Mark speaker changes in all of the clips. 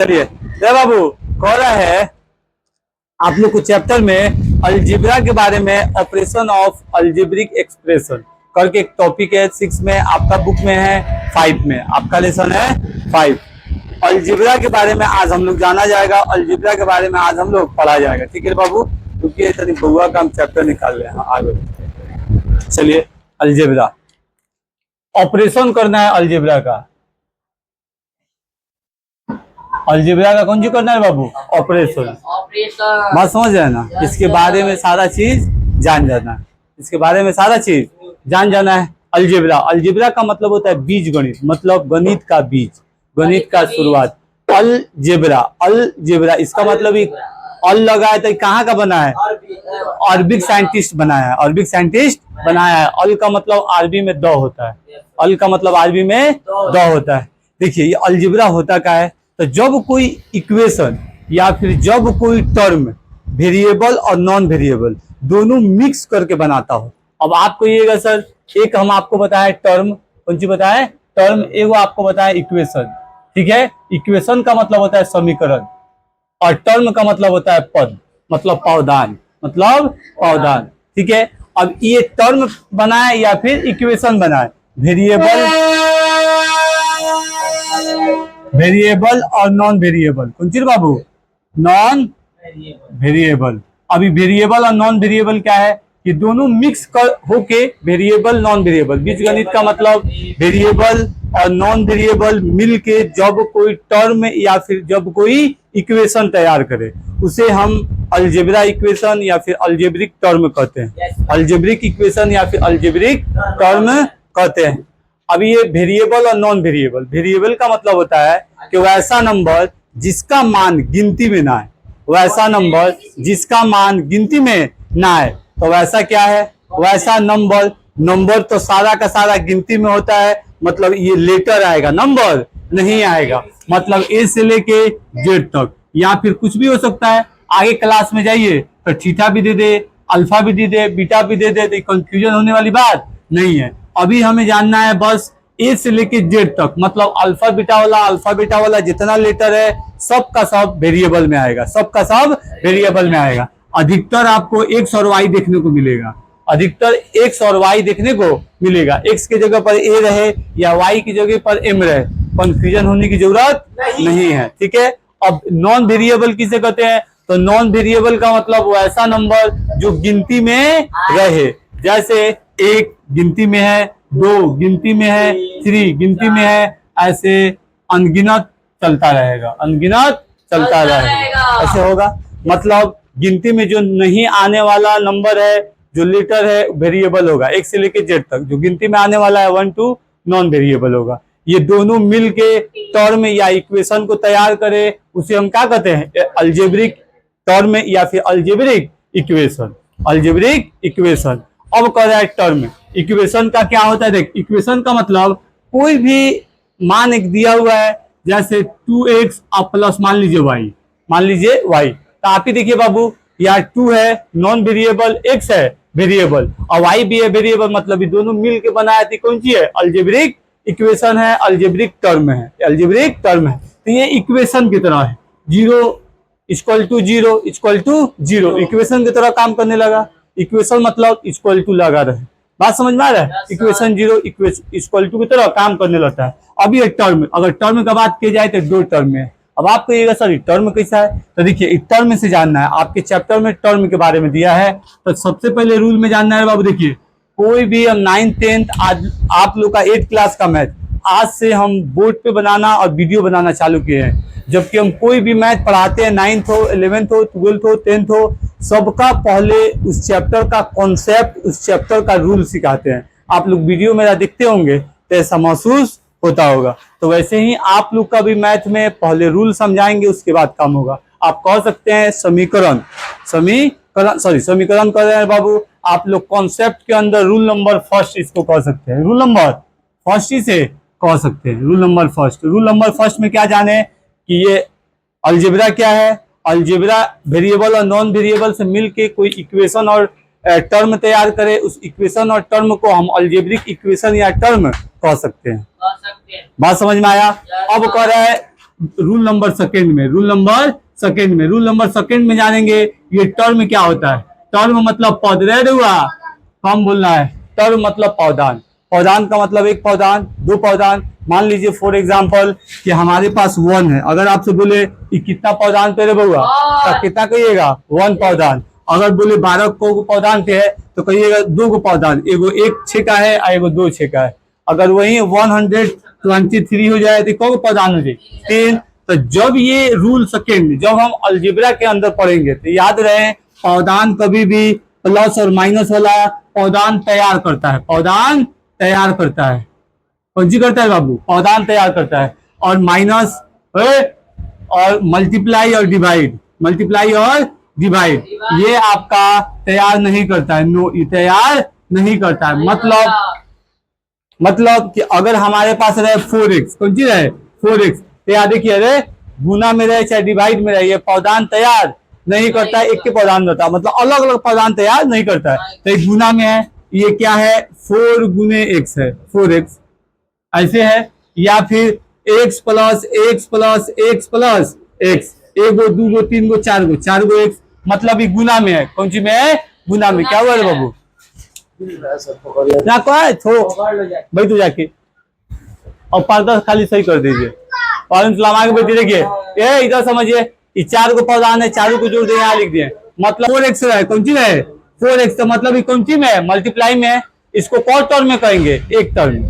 Speaker 1: चलिए जय बाबू कह रहा है आप लोग को चैप्टर में अलजेब्रा के बारे में ऑपरेशन ऑफ अलजेब्रिक एक्सप्रेशन करके एक टॉपिक है 6 में, आपका बुक में है 5 में, आपका लेसन है 5। अलजेब्रा के बारे में आज हम लोग जाना जाएगा, अलजेब्रा के बारे में आज हम लोग पढ़ा जाएगा। ठीक है बाबू, क्योंकि बउआ का हम चैप्टर निकाल रहे हैं आगे। चलिए अलजेब्रा ऑपरेशन करना है, अलजेब्रा का कौन सी करना है बाबू? ऑपरेशन। बात समझ रहे हैं ना? इसके बारे में सारा चीज जान जाना है, इसके बारे में सारा चीज जान जाना है। अलजेब्रा का मतलब होता है बीज गणित, मतलब गणित का बीज, गणित का शुरुआत। अलजेब्रा इसका मतलब ही अल लगा है तो कहाँ का बना है? अरबिक साइंटिस्ट बनाया है, अरबिक साइंटिस्ट बनाया है। अल का मतलब अरबी में द होता है, अल का मतलब अरबी में द होता है। देखिए ये अलजेब्रा होता क्या है, तो जब कोई इक्वेशन या फिर जब कोई टर्म वेरिएबल और नॉन वेरिएबल दोनों मिक्स करके बनाता हो। अब आपको ये सर एक हम आपको बताए टर्म, कौन सी बताए? टर्म। एगो आपको बताया इक्वेशन। ठीक है, इक्वेशन का मतलब होता है समीकरण और टर्म का मतलब होता है पद, मतलब पावदान, मतलब पावदान। ठीक है, अब ये टर्म बनाए या फिर इक्वेशन बनाए, वेरिएबल और नॉन वेरिएबल। कौन चीज बाबू? Non variable. अभी वेरिएबल और नॉन वेरिएबल क्या है कि दोनों मिक्स कर होके वेरिएबल नॉन वेरिएबल, बीजगणित का मतलब वेरिएबल और नॉन वेरिएबल मिलके जब कोई टर्म या फिर जब कोई इक्वेशन तैयार करे उसे हम अलजेब्रा इक्वेशन या फिर अलजेब्रिक टर्म कहते हैं। अलजेब्रिक इक्वेशन या फिर अलजेब्रिक टर्म कहते हैं। अब ये वेरिएबल और नॉन वेरिएबल, वेरिएबल का मतलब होता है कि वैसा नंबर जिसका मान गिनती में ना है, वैसा नंबर जिसका मान गिनती में ना है, तो वैसा क्या है? वैसा नंबर, नंबर तो सारा का सारा गिनती में होता है, मतलब ये लेटर आएगा, नंबर नहीं आएगा। मतलब ए से लेके जेड तक या फिर कुछ भी हो सकता है। आगे क्लास में जाइए तो थीटा भी दे दे, अल्फा भी दे दे, बीटा भी दे दे, तो कंफ्यूजन होने वाली बात नहीं है। अभी हमें जानना है बस ए से लेके जेड तक, मतलब अल्फा बीटा वाला जितना लेटर है सबका सब वेरिएबल में आएगा, सबका सब वेरिएबल में आएगा। अधिकतर आपको एक्स और वाई देखने को मिलेगा, अधिकतर एक्स और वाई देखने को मिलेगा। एक्स की जगह पर ए रहे या वाई की जगह पर एम रहे, कंफ्यूजन होने की जरूरत नहीं है। ठीक है, अब नॉन वेरिएबल किसे कहते हैं? तो नॉन वेरिएबल का मतलब वैसा नंबर जो गिनती में रहे, जैसे एक गिनती में है, 2 गिनती में है, 3 गिनती में है, ऐसे अनगिनत चलता रहेगा, अनगिनत चलता रहेगा। ऐसे होगा, मतलब गिनती में जो नहीं आने वाला नंबर है, जो लेटर है, वेरिएबल होगा। एक से लेके जेड तक जो गिनती में आने वाला है 1 2 नॉन वेरिएबल होगा। ये दोनों मिलके टर्म या इक्वेशन को तैयार करे उसे हम क्या कहते हैं? अलजेब्रिक टर्म या फिर अलजेब्रिक इक्वेशन, अलजेब्रिक इक्वेशन। अब कह रहा है टर्म, इक्वेशन का क्या होता है? देख, इक्वेशन का मतलब कोई भी मान एक दिया हुआ है, जैसे 2x अब प्लस मान लीजिए y, तो आप ही देखिए बाबू, यार 2 है नॉन वेरिएबल, x है वेरिएबल और y भी है वेरिएबल, मतलब ये दोनों मिल के बनाया थी कौन सी है? अलजेब्रिक इक्वेशन है, अलजेब्रिक टर्म है, अलजेब्रिक टर्म है। तो ये इक्वेशन की तरह है, 0 equal to 0 equal to 0, equation की तरह काम करने लगा। इक्वेशन मतलब इक्वल टू लगा रहे, बात समझ में आ रहा है? इक्वेशन 0 इक्वल टू की तरह काम करने लगता है। अभी एक टर्म, अगर टर्म का बात की जाए तो 2 टर्म है। अब आप कहिएगा सर टर्म कैसा है? तो देखिए टर्म से जानना है, आपके चैप्टर में टर्म के बारे में दिया है, तो सबसे पहले रूल में जानना है बाबू। देखिए कोई भी हम 9th 10th आज आप लोग का 8th क्लास का मैथ आज से हम बोर्ड पे बनाना और वीडियो बनाना चालू किए हैं। जबकि हम कोई भी मैथ पढ़ाते हैं, 9th हो, 11th हो, 12th हो, 10th हो, सबका पहले उस चैप्टर का कॉन्सेप्ट, उस चैप्टर का रूल सिखाते हैं। आप लोग वीडियो मेरा देखते होंगे तो ऐसा महसूस होता होगा, तो वैसे ही आप लोग का भी मैथ में पहले रूल समझाएंगे, उसके बाद काम होगा। आप कह सकते हैं समीकरण कर रहे हैं बाबू, आप लोग कॉन्सेप्ट के अंदर रूल नंबर फर्स्ट इसको कह सकते हैं, रूल नंबर फर्स्ट ही से कह सकते हैं, rule number first. Rule number first में क्या जाने कि ये अलजेब्रा क्या है? अलजेब्रा वेरिएबल और नॉन वेरिएबल से मिलके कोई इक्वेशन और टर्म तैयार करे, उस इक्वेशन और टर्म को हम अलजेब्रिक इक्वेशन या टर्म कह सकते हैं। बात समझ में आया? अब कह रहा है रूल नंबर सेकेंड में, रूल नंबर सेकेंड में जानेंगे ये टर्म क्या होता है। टर्म मतलब पद, रेड हुआ हम बोलना है। टर्म मतलब पौधान, पौधान का मतलब एक पौधान, दो पौधान। मान लीजिए फॉर एग्जाम्पल कि हमारे पास 1 है, अगर आपसे बोले कि कितना पौधान पे रे बउआ, तो कितना कहिएगा 1 पौधान। अगर बोले 12 को पौधान पे है तो कहिएगा 2 को पौधान, एगो 1 छेका है और एगो 2 छेका है। अगर वही 123 हो जाए तो को पौधान हो जाए 3। तो जब ये रूल सेकेंड जब हम अलजेब्रा के अंदर पढ़ेंगे तो याद रहे पौधान कभी भी प्लस और माइनस वाला पौधान तैयार करता है, पौधान तैयार करता है। कौन सी करता है बाबू, पौधान तैयार करता है। और माइनस और मल्टीप्लाई और डिवाइड, मल्टीप्लाई और डिवाइड ये आपका तैयार नहीं करता है, नो ये तैयार नहीं करता है। मतलब कि अगर हमारे पास रहे 4x, कौन सी रहे 4x, तो याद देखिए अरे गुना में रहे चाहे डिवाइड में रहे ये पौधान तैयार नहीं करता है, एक के पौधान रहता है, मतलब अलग अलग पौधान तैयार नहीं करता है। तो एक गुना में है, ये क्या है 4 गुने x है 4x ऐसे है, या फिर x plus x plus x plus x, एगो दूगो तीन गो चार गो x, मतलब ये गुना में है। कौन सी में है, गुना में। क्या हुआ रे बाबू, भाई तो जाके और पर्दा खाली सही कर दीजिए और लगा के बैठे देखिए, ये इधर समझिए ये 4 को पौधान है, चारों को जोड़ दे यहाँ लिख दिए, मतलब 4x है। कौन सी है 4x, तो मतलब ये कौन सी में है, मल्टीप्लाई में है। इसको कौन टर्म में कहेंगे, एक टर्म।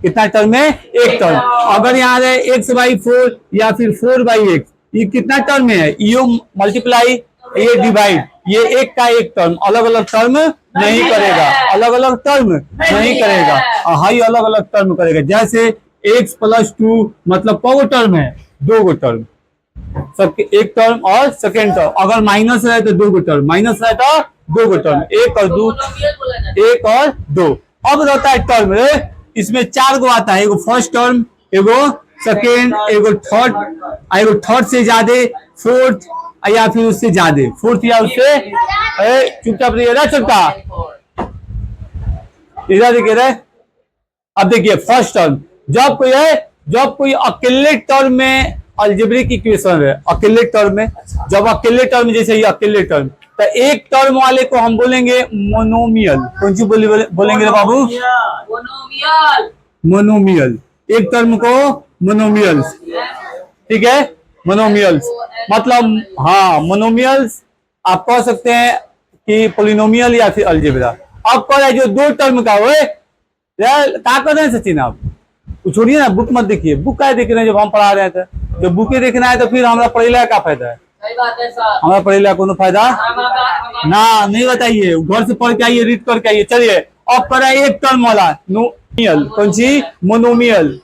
Speaker 1: कितना टर्म में, एक टर्म। अगर यहाँ है x/4 या फिर 4/x, ये कितना टर्म में है, ये मल्टीप्लाई ये डिवाइड, ये एक का एक टर्म, अलग अलग टर्म नहीं करेगा, अलग अलग टर्म नहीं करेगा, हाई अलग अलग टर्म करेगा। जैसे x + 2 मतलब कौ टर्म है, 2 गो टर्म, सबके एक टर्म और सेकेंड टर्म। अगर माइनस रहे तो 2 गो टर्म, माइनस रहे तो 2 गो टर्म, 1 और 2, 1 और 2। अब रहता है टर्म, इसमें 4 गो आता है, एगो फर्स्ट टर्म, एगो सेकेंड, एगो थर्ड से ज्यादा, फोर्थ या फिर उससे ज्यादा, फोर्थ या उससे, चुपचाप रहिए ना चुपता, इधर देखिए रे। अब देखिए फर्स्ट टर्म, जब कोई अकेले टर्म में अलजेब्रिक इक्वेशन है, अकेले टर्म में, जब अकेले टर्म जैसे ये अकेले टर्म, तो एक टर्म वाले को हम बोलेंगे मोनोमियल। कौन सी बोलेंगे रे बाबू, मोनोमियल। एक टर्म को मोनोमियल, ठीक है, मोनोमियल्स मतलब, हाँ मोनोमियल्स आप कह सकते हैं कि पोलिनोमियल या फिर अलजेब्रा। अब कह रहा है जो 2 टर्म का हो, क्या कर रहे हैं सचिन आप, छोड़िए ना, बुक मत देखिए, बुक क्या देख रहे हैं, जब हम पढ़ा रहे थे, जब बुके देखना है तो फिर हमारा पढ़ेला का फायदा है, हमारा पढ़ेला कोनो फायदा ना, नहीं बताइए, घर से पढ़ के आइए, रीड करके आइए। चलिए अब कर रहा है एक टर्म वाला नोमियल, कौन सी मोनोमियल,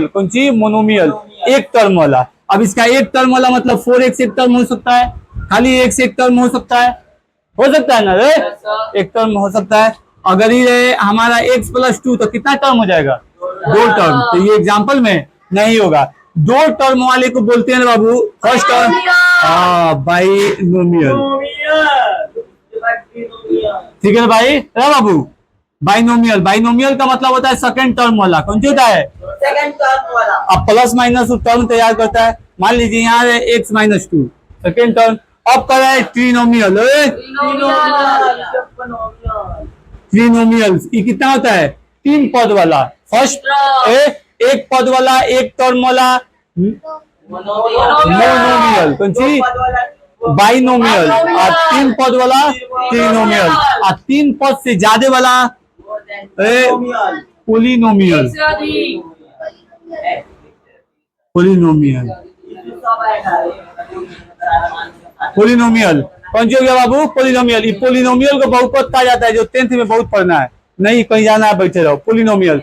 Speaker 1: कौन सी मोनोमियल, एक टर्म वाला। अब इसका एक टर्म वाला मतलब 4x एक टर्म हो सकता है, खाली x एक टर्म हो सकता है ना रे, एक टर्म हो सकता है। अगर ये हमारा x + 2 तो कितना टर्म हो जाएगा, 2 टर्म। तो ये एग्जांपल में नहीं होगा। 2 टर्म वाले को बोलते हैं बाबू फर्स्ट टर्म, बाइनोमियल, ठीक है ना भाई बाबू, बाइनोमियल। बाइनोमियल का मतलब होता है सेकंड टर्म वाला। कौन सी होता है, सेकंड टर्म वाला। अब प्लस माइनस टर्म तैयार करता है, मान लीजिए यहाँ है x - 2 सेकंड टर्म। अब कर रहा है ट्रिनोमियल, ट्रिनोमियल ये कितना होता है, 3 पद वाला। फर्स्ट एक पद वाला, एक टर्म वाला मोनोमियल, कौन सी बाइनोमियल, और 3 पद वाला ट्रिनोमियल, और 3 पद से ज्यादा वाला पोलिनोमियल, पोलिनोमियल, पोलिनोमियल। कौन सी हो गया बाबू, पोलिनोमियल। ये पोलिनोमियल को बहुपद कहा जाता है, जो 10th में बहुत पढ़ना है, नहीं कहीं जाना है, बैठे रहो। पोलिनोमियल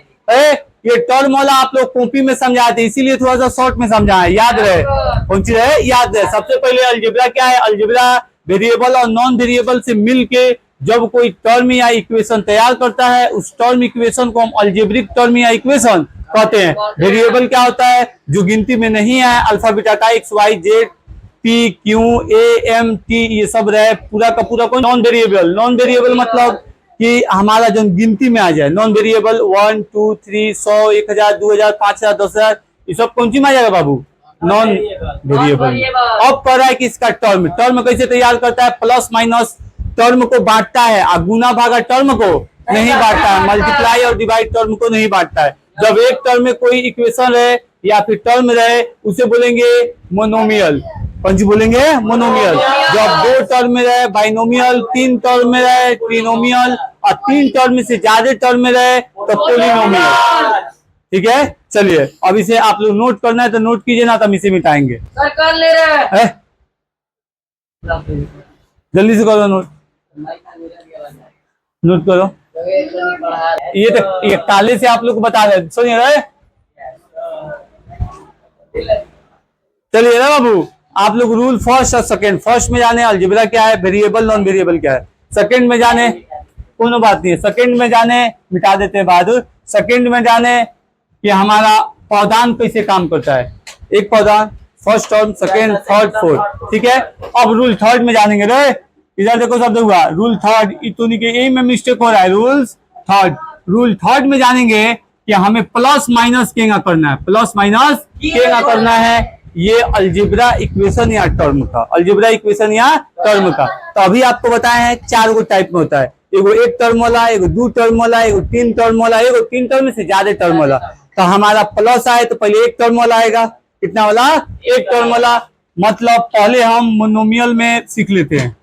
Speaker 1: ये टर्म वाला आप लोग कॉपी में समझाते, इसीलिए थोड़ा सा शॉर्ट में समझा है, याद रहे, कौन सी रहे, याद रहे। सबसे पहले अलजेब्रा क्या है, अलजेब्रा वेरिएबल और नॉन वेरिएबल से मिलके जब कोई टर्म या इक्वेशन तैयार करता है, उस टर्म इक्वेशन को हम अलजेब्रिक टर्म या इक्वेशन कहते हैं। वेरिएबल क्या होता है, जो गिनती में नहीं है, अल्फा बीटा का x y z p q a m t ये सब रहे, पूरा का पूरा कोई नॉन वेरिएबल। नॉन वेरिएबल मतलब कि हमारा जो गिनती में आ जाए, नॉन वेरिएबल 1 2 3 100 1000 2000 5000 10000 ये सब कौन सी में आ जाएगा बाबू, नॉन वेरिएबल। अब कह रहा है कि इसका टर्म, टर्म कैसे तैयार करता है, प्लस माइनस टर्म को बांटता है और गुना भागा टर्म को नहीं बांटता है, मल्टीप्लाई और डिवाइड टर्म को नहीं बांटता है। जब एक टर्म में कोई इक्वेशन रहे या फिर टर्म रहे उसे बोलेंगे मोनोमियल। कौन सी बोलेंगे, मोनोमियल। जब दो टर्म में रहे बाइनोमियल, तीन टर्म में रहे ट्रिनोमियल और तीन टर्म से ज्यादा टर्म में रहे तो पोलिनोमियल। ठीक है, चलिए अब इसे आप लोग नोट करना है तो नोट कीजिए ना, तो हम इसे मिटाएंगे।
Speaker 2: कर ले रहे हैं।
Speaker 1: जल्दी से करो नोट, नोट करो। ये काले से आप लोग को बता रहे, सुनिए रहे। चलिए ना बाबू, आप लोग रूल फर्स्ट और सेकंड, फर्स्ट में जाने अलजेब्रा क्या है, वेरिएबल नॉन वेरिएबल क्या है, सेकंड में जाने कोनो बात नहीं है, सेकंड में जाने मिटा देते हैं बहादुर, सेकंड में जाने कि हमारा पौधान कैसे काम करता है। एक पौधान, first term, second, third, fourth. ठीक है, अब रूल थर्ड में जानेंगे रे। इधर देखो शब्द हुआ रूल थर्ड, इतनी के यही में मिस्टेक हो रहा है। रूल थर्ड में जानेंगे कि हमें प्लस माइनस केगा करना है, प्लस माइनस केगा करना है, ये अलजेब्रा इक्वेशन या टर्म का, अलजेब्रा इक्वेशन या टर्म का। तो अभी आपको बताया है चार गो टाइप में होता है, एगो एक टर्म वाला, एगो दो टर्म वाला, एगो तीन टर्म वाला, एगो तीन टर्म से ज्यादा टर्म वाला। तो हमारा प्लस आए तो पहले एक टर्म वाला आएगा, कितना वाला, एक टर्म वाला। मतलब पहले हम मोनोमियल में सीख लेते हैं,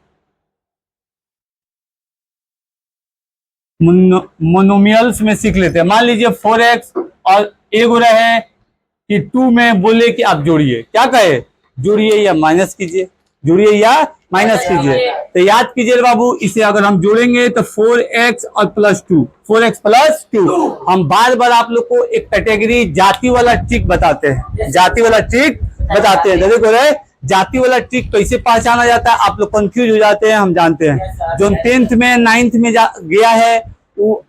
Speaker 1: मोनोमियल्स में सीख लेते हैं। मान लीजिए 4x और एगो रहे कि 2 में बोले कि आप जोड़िए, क्या कहे, जोड़िए या माइनस कीजिए, जोड़िए या माइनस कीजिए। तो याद कीजिए बाबू, इसे अगर हम जोड़ेंगे तो 4x और प्लस 2, 4x प्लस 2। हम बार बार आप लोग को एक कैटेगरी जाति वाला ट्रिक बताते हैं, जाति वाला ट्रिक बताते हैं। देखो रे, जाति वाला ट्रिक कैसे पहचाना जाता है, आप लोग कंफ्यूज हो जाते हैं, हम जानते हैं। जो 10th में 9th में गया है वो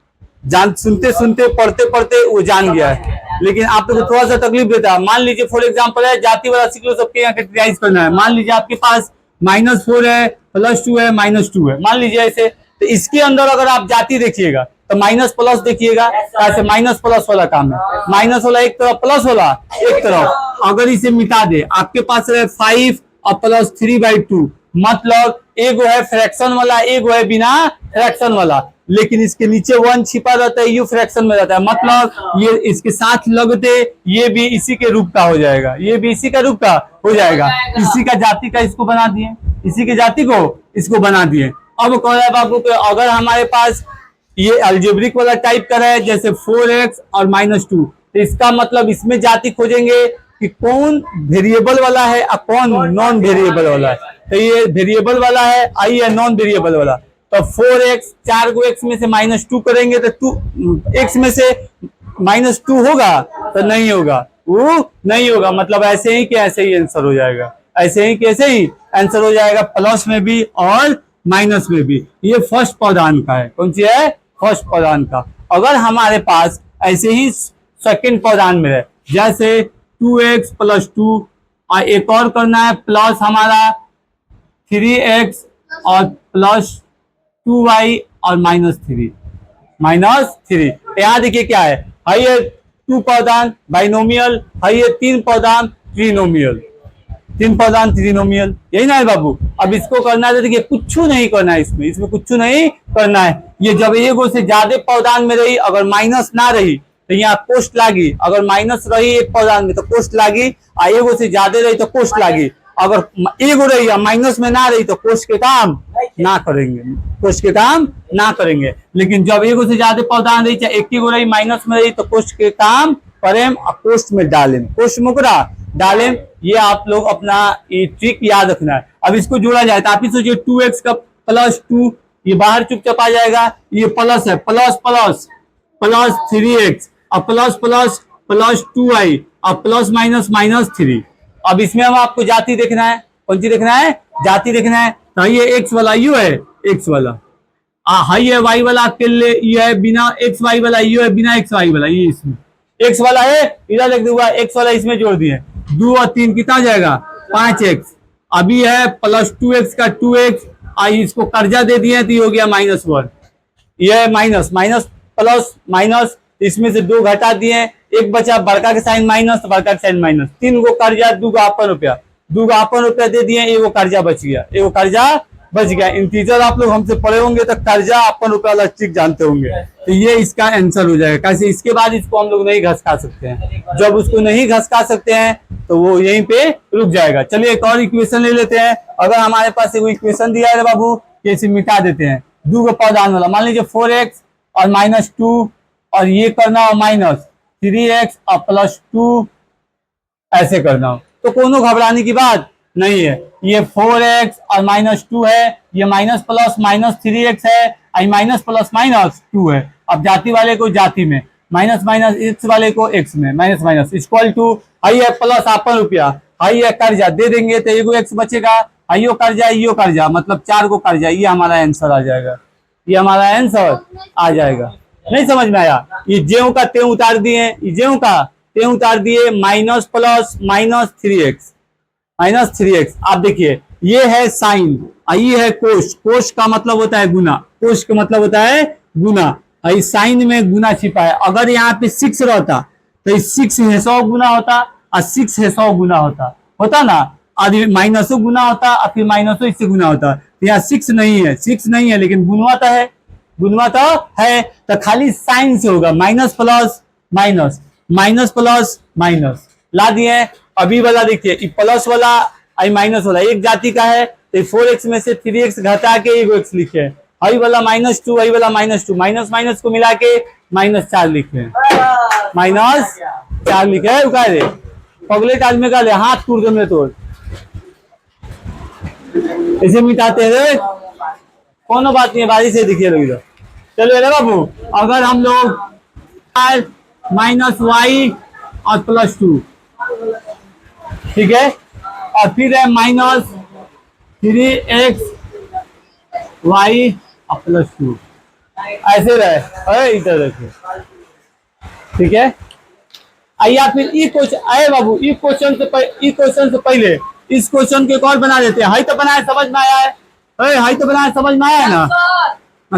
Speaker 1: जान, सुनते सुनते पढ़ते पढ़ते वो जान गया है, लेकिन आप लोग को थोड़ा सा तकलीफ देता है। मान लीजिए फॉर एग्जांपल है, जाति वाला सीख लो, सबके यहाँ कैटेगराइज करना है। मान लीजिए आपके पास -4 है, +2 है, -2 है, मान लीजिए ऐसे। तो इसके अंदर अगर आप जाति देखिएगा तो माइनस प्लस देखिएगा, ऐसे माइनस प्लस वाला काम है, माइनस वाला एक तरफ, प्लस वाला एक तरफ। अगर इसे मिटा दे, आपके पास है 5 और +3/2, मतलब एगो है फ्रैक्शन वाला, एगो है बिना फ्रैक्शन वाला, लेकिन इसके नीचे 1 छिपा रहता है, यू फ्रैक्शन में रहता है, मतलब ये इसके साथ लगते ये भी इसी के रूप का हो जाएगा, ये भी इसी का रूप का हो जाएगा। इसी का जाति का इसको बना दिए, इसी के जाति को इसको बना दिए। अब कह रहा है बाबू के अगर हमारे पास ये अलजेब्रिक वाला टाइप का है, जैसे 4x और -2, तो इसका मतलब इसमें जाति खोजेंगे कि कौन वेरिएबल वाला है और कौन नॉन वेरिएबल वाला है। तो ये वेरिएबल वाला है, आई है नॉन वेरिएबल वाला। तो 4x, 4 को x में से -2 करेंगे तो 2x में से -2 होगा तो नहीं होगा, वो नहीं होगा, मतलब ऐसे ही कि ऐसे ही आंसर हो जाएगा, ऐसे ही कैसे ही आंसर हो जाएगा, प्लस में भी और माइनस में भी। ये फर्स्ट पौधान का है, कौन सी है, फर्स्ट पौधान का। अगर हमारे पास ऐसे ही सेकंड पौधान में है, जैसे 2x + 2 और एक और करना है प्लस हमारा 3x और +2y और -3। यहाँ देखिए क्या है, ये 2 पौधान बाइनोमियल, ये 3 पौधान ट्रिनोमियल, 3 पौधान ट्रिनोमियल, यही ना है बाबू। अब इसको करना है तो देखिए कुछ नहीं करना है, इसमें कुछ नहीं करना है। ये जब एगो से ज्यादा पौधान में रही, अगर माइनस ना रही तो यहाँ कोष्ट लागी, अगर माइनस रही एक पौधान में तो कोष्ट लागी, और एगो से ज्यादा रही तो कोष्ट लागी। अगर एगो रही या माइनस में ना रही तो कोष्ट के काम ना करेंगे, कोष्ट के काम ना करेंगे। लेकिन जब एगो से ज्यादा पौधान रही, चाहे एक ही गो रही माइनस में रही, तो कोष्ट के काम करें और कोष्ट में डालें, कोष्ट मुकरा डालें। ये आप लोग अपना ये ट्रिक याद रखना है। अब इसको जोड़ा जाए तो आप ही सोचिए 2x का +2, ये बाहर चुपचाप आ जाएगा, ये प्लस है, प्लस प्लस प्लस 3x और प्लस प्लस प्लस 2y और प्लस माइनस -3। अब इसमें हम आपको जाति देखना है, कौन सी देखना है, जाति देखना है। तो ये x वाला यू है, x वाला हाई है, y वाला अकेले ये है बिना xy वाला, यू है बिना xy वाला, ये इसमें x वाला है, इधर लिख दूंगा x वाला, इसमें जोड़ दिए 2 और 3 कितना जाएगा 5x। अभी है +2x का 2x, इसको कर्जा दे दिए तो ये हो गया -1, ये माइनस माइनस प्लस माइनस, इसमें से 2 घटा दिए, एक बचा बड़का के साइन माइनस, बड़का के साइन माइनस, 3 गो कर्जा, 2 गो अपन रुपया, 2 गो अपन रुपया दे दिए, एगो कर्जा बच गया, एगो कर्जा बच गया। इन टीचर आप लोग हमसे पढ़े होंगे तो कर्जा अपन रुपया वाला चीज जानते होंगे, तो ये इसका आंसर हो जाएगा। कैसे? इसके बाद इसको हम लोग नहीं घसका सकते हैं, जब उसको नहीं घसका सकते हैं तो वो यहीं पे रुक जाएगा। चलिए एक और इक्वेशन ले लेते हैं। अगर हमारे पास एक इक्वेशन दिया है बाबू, इसे मिटा देते हैं। 2 को पद आने वाला, मान लीजिए 4x और -2, और ये करना हो -3x और +2, ऐसे करना हो, तो कोनो घबराने की बात नहीं है। ये 4x और -2 है, ये माइनस प्लस -3x है, आई माइनस प्लस -2 है। अब जाति वाले को जाति में, माइनस माइनस x वाले को x में, माइनस माइनस इक्वल टू, आई है प्लस अपन रुपया, आई है कर्जा दे देंगे तो एगो x बचेगा, आइयो कर्जा इयो कर्जा, मतलब 4 को कर्जा, ये हमारा आंसर आ जाएगा, ये हमारा आंसर आ जाएगा। नहीं समझ में आया? ये ज्यों का त्यों उतार दिए, ज्यों का त्यों उतार दिए, माइनस प्लस -3x। आप देखिए ये है साइन, ये है कोश, कोश का मतलब होता है गुना, कोश का मतलब होता है गुना, इस साइन में गुना छिपा है। अगर यहाँ पे 6 रहता तो 6 है 100 गुना होता, और 6 है 100 गुना होता ना, और माइनसो गुना होता और फिर माइनसो इससे गुना होता। तो यहाँ 6 नहीं है, 6 नहीं है, लेकिन गुनवा तो है, गुनवा तो है, तो खाली साइन से होगा, minus plus minus, minus plus minus ला दिए। अभी वाला देखिए, प्लस वाला आई माइनस वाला एक जाति का है, तो 4x में से 3x घटा के एगो x लिखे, आई वाला -2, आई वाला -2, माइनस माइनस को मिला के -4 लिखे, -4 लिखे है। उका दे पगलेट आदमी का ले हाथ टूट दे में तोड़, इसे मिटाते हैं, कोनो बात नहीं है, बारी से दिखिए लोग इधर। चलो अरे बाबू, अगर हम लोग -y और +2, ठीक है, और फिर है -3x y और +2, ऐसे रहे, इधर देखिए, ठीक है। आइए फिर ई क्वेश्चन, आए बाबू ई क्वेश्चन से पहले इस क्वेश्चन के एक और बना देते हैं। हाई तो बनाया, समझ में आया है? हाई तो बनाया, समझ में आया है ना?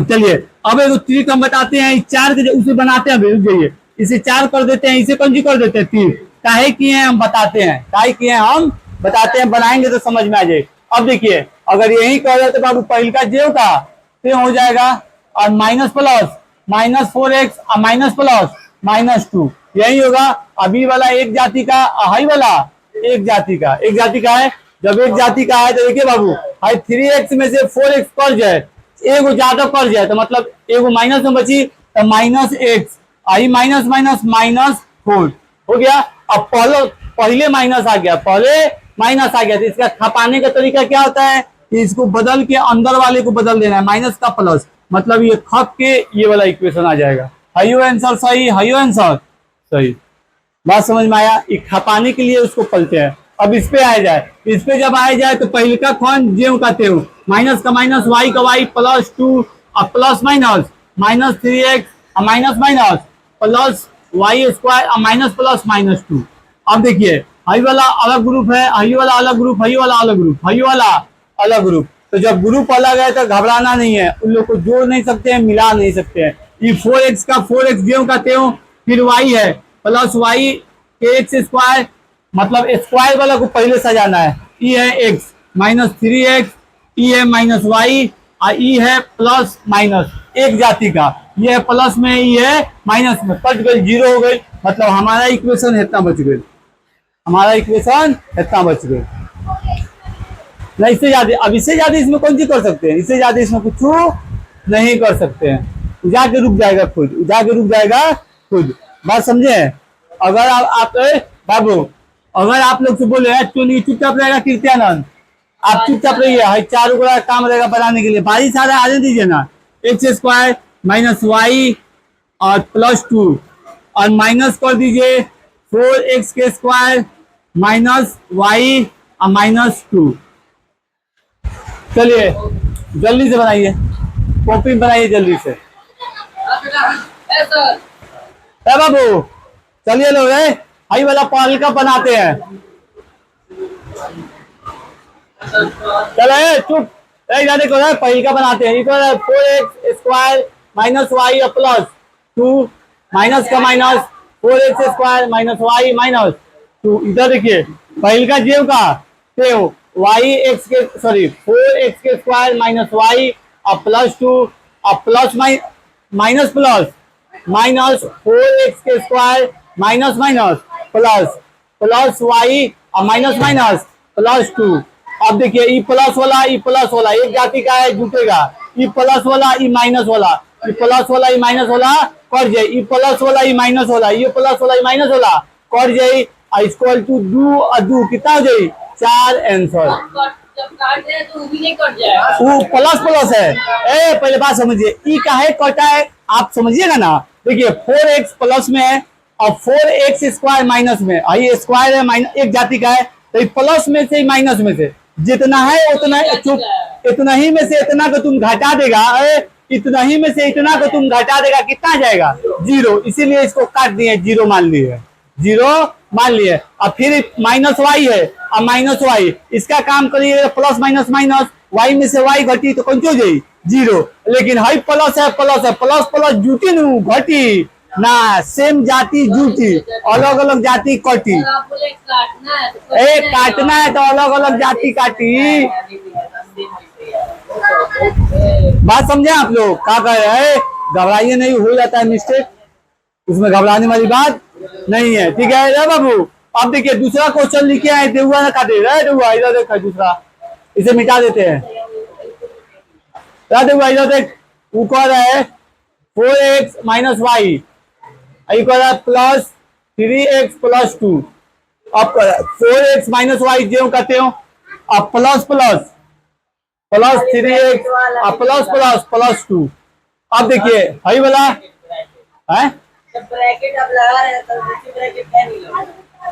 Speaker 1: चलिए अब एक ट्रिक हम बताते हैं, 4 के उसे बनाते हैं, रुक जाइए, इसे 4 कर देते हैं, इसे कंजी कर देते हैं 3, काहे किए हैं हम बताते हैं, काहे किए हैं हम बताते हैं, बनाएंगे तो समझ में आ जाए। अब देखिए अगर यही कर रहे तो बाबू पहल का जेव का तो हो जाएगा, और माइनस प्लस -4x और माइनस प्लस -2 यही होगा। अभी वाला एक जाति का, हाई वाला एक जाति का, एक जाति का है। जब एक जाति का है तो देखिए बाबू, हाई 3x में से 4x कर जाए, एगो ज्यादा कर जाए तो मतलब एगो माइनस में बची, तो -x, आई माइनस माइनस -4 हो गया। अब पहले माइनस आ गया, पहले माइनस आ गया, तो इसका खपाने का तरीका क्या होता है कि इसको बदल के अंदर वाले को बदल देना है, माइनस का प्लस, मतलब ये खप के ये वाला इक्वेशन आ जाएगा। हाइयो आंसर सही, हाइयो आंसर सही, बात समझ में आया? ये खपाने के लिए उसको पलते हैं। अब इस पे आ जाए, इस पे जब आ जाए तो पहले का कौन जेव का तेव, माइनस का माइनस, y का y, +2 और प्लस माइनस -3x और minus minus plus y square और माइनस प्लस -2। अब देखिए हाई वाला अलग ग्रुप है, हाई वाला अलग ग्रुप, हाई वाला अलग ग्रुप, हाई वाला अलग ग्रुप। तो जब ग्रुप अलग है तो घबराना नहीं है, उन लोग को जोड़ नहीं सकते हैं, मिला नहीं सकते हैं। ये 4x का 4x जेव का तेव, फिर y है प्लस y के x स्क्वायर, मतलब स्क्वायर वाला को पहले सजाना है, ई है x -3x, ई है -y और ई है प्लस माइनस, एक जाति का, ये है प्लस में, ई है माइनस में, कट गई, 0 हो गई, मतलब हमारा इक्वेशन इतना बच गई, हमारा इक्वेशन इतना बच गई। नहीं इससे ज्यादा, अब इससे ज्यादा इसमें कौन सी कर सकते हैं, इससे ज्यादा इसमें कुछ नहीं कर सकते हैं, जाके रुक जाएगा खुद, जाके रुक जाएगा खुद, बात समझे? अगर आप बाबू अगर आप लोग से बोले तो नहीं चुपचाप रहेगा कृत्यानंद, आप चुपचाप रहिए, हाई 4 का काम रहेगा बनाने के लिए, बारी सारा आने दीजिए ना, x स्क्वायर -y और +2 और माइनस कर दीजिए 4x के स्क्वायर -y और -2। चलिए जल्दी से बनाइए, कॉपी बनाइए जल्दी से बाबू, चलिए लोग हाई वाला पहल का बनाते हैं, चलो चुप देखो पहल का बनाते हैं। 4x स्क्वायर -y और +2 माइनस का minus 4x² minus Y minus 2। इधर देखिए पहल का जेव का तेव वाई एक्स के सॉरी 4x² माइनस वाई अब प्लस 2 अब plus minus plus minus 4x² minus minus plus plus y और माइनस माइनस प्लस 2। अब देखिए ई प्लस वाला एक जाति का है जुटेगा, ई प्लस वाला ई माइनस वाला, ई प्लस वाला ई माइनस वाला कट जाए, ई प्लस वाला ई माइनस वाला, ये प्लस वाला ई माइनस वाला कट जाए, इक्वल टू दो कितना हो जाए 4 आंसर।
Speaker 2: जब काट दे तो वो भी नहीं कट जाएगा,
Speaker 1: वो प्लस प्लस है। पहले बात समझिए, ई का है कटा है आप समझिएगा ना। देखिए 4x प्लस में है और 4x² माइनस में, ये स्क्वायर है माइनस एक जाति का है, तो प्लस में से माइनस में से जितना है उतना चुप इतना ही में से इतना को तुम घटा देगा, इतना ही में से इतना को तुम घटा देगा, कितना जाएगा 0। इसीलिए इसको काट दिए, 0 मान लिए, 0 मान लिए। अब फिर माइनस वाई है, अब माइनस वाई इसका काम करिए प्लस माइनस माइनस, वाई में से वाई घटी तो कौन हो जाए 0। लेकिन हाई प्लस है प्लस प्लस जुटी न घटी ना, सेम जाति जुटी अलग अलग जाति कटी।
Speaker 2: और आप बोले काटना है तो
Speaker 1: काटना है तो अलग अलग जाति काटी। बात समझे आप लोग क्या कह रहे हैं? घबराइए नहीं, हो जाता है मिस्टेक, उसमें घबराने वाली बात नहीं है, ठीक है रे बाबू। अब देखिए दूसरा क्वेश्चन लिखे आए देहुआ ना काटे रहे देहुआ, इधर देखा दूसरा, इसे मिटा देते हैं। देहुआ इधर देख, वो कह रहा है 4x minus Y plus 3x plus 2। अब 4x माइनस वाई जो कहते हो, अब plus plus plus 3x plus plus plus 2। अब देखिए हई वाला है
Speaker 2: ब्रैकेट अब लगा रहे तो ब्रैकेट क्या नहीं लगा,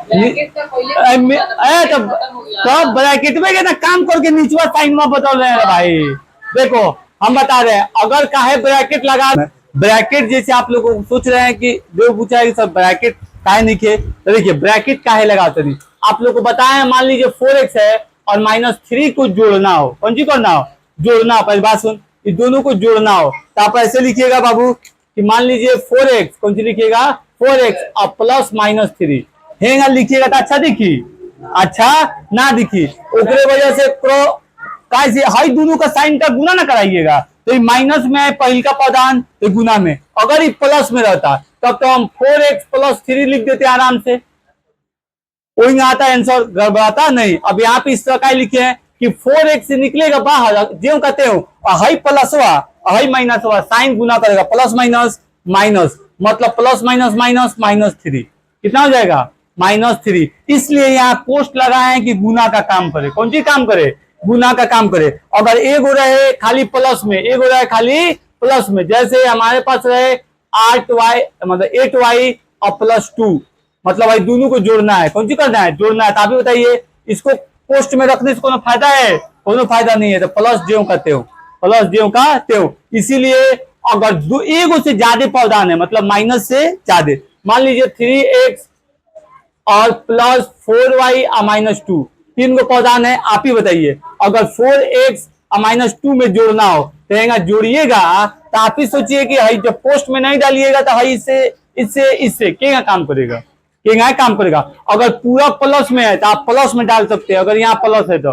Speaker 2: ब्रैकेट का पहले
Speaker 1: तो ब्रैकेट में ना काम करके नीचवा साइन में बदल रहे हैं भाई। देखो हम बता रहे हैं, अगर काहे ब्रैकेट लगा, ब्रैकेट जैसे आप लोग सोच रहे हैं कि जो पूछा है सब ब्रैकेट काहे लिखे, तो देखिए ब्रैकेट काहे लगाते नहीं आप लोग को बताया। मान लीजिए 4x है और -3 को जोड़ना हो, कौन सी करना हो जोड़ना हो, पहली बात सुन, इस दोनों को जोड़ना हो तो आप ऐसे लिखिएगा बाबू कि मान लीजिए 4x कौन सी लिखिएगा 4x और प्लस -3 हेगा लिखिएगा तो अच्छा दिखी, अच्छा ना दिखी, ओकरे वजह से हाई दोनों का साइन का गुना ना कराइएगा। तो माइनस में पहल का पदान तो गुना में, अगर ये प्लस में रहता तब तो हम 4x प्लस 3 लिख देते आराम से, वही आता आंसर, गड़बड़ाता नहीं। अब यहाँ पे इस तरह लिखे हैं कि 4x से निकलेगा बाहर जो कहते हो, हाई प्लस हुआ हाई माइनस हुआ, साइन गुना करेगा प्लस माइनस माइनस, मतलब प्लस माइनस माइनस -3 कितना हो जाएगा -3। इसलिए यहाँ पोस्ट लगाए हैं कि गुना का काम करे, कौन सी काम करे गुना का काम करे। अगर एक हो रहे खाली प्लस में, एक हो रहा है खाली प्लस में, जैसे हमारे पास रहे 8y मतलब 8y और प्लस 2, मतलब भाई दोनों को जोड़ना है, कौन सी करना है जोड़ना है। तो आप भी बताइए इसको पोस्ट में रखने से कोनो फायदा है, कोनो फायदा नहीं है। तो प्लस ज्यों कहते हो, प्लस ज्यों का त्यों। इसीलिए अगर एक से ज्यादा पौधान है, मतलब माइनस से ज्यादा, मान लीजिए 3x और प्लस 4y और -2 तीन को पौधान है, आप ही बताइए अगर 4x और -2 में जोड़ना हो तो जोड़िएगा तो आप ही सोचिए कि हाई जब पोस्ट में नहीं डालिएगा तो हाई इससे क्या काम करेगा, क्या काम करेगा। अगर पूरा प्लस में है तो आप प्लस में डाल सकते हैं, अगर यहाँ प्लस है तो।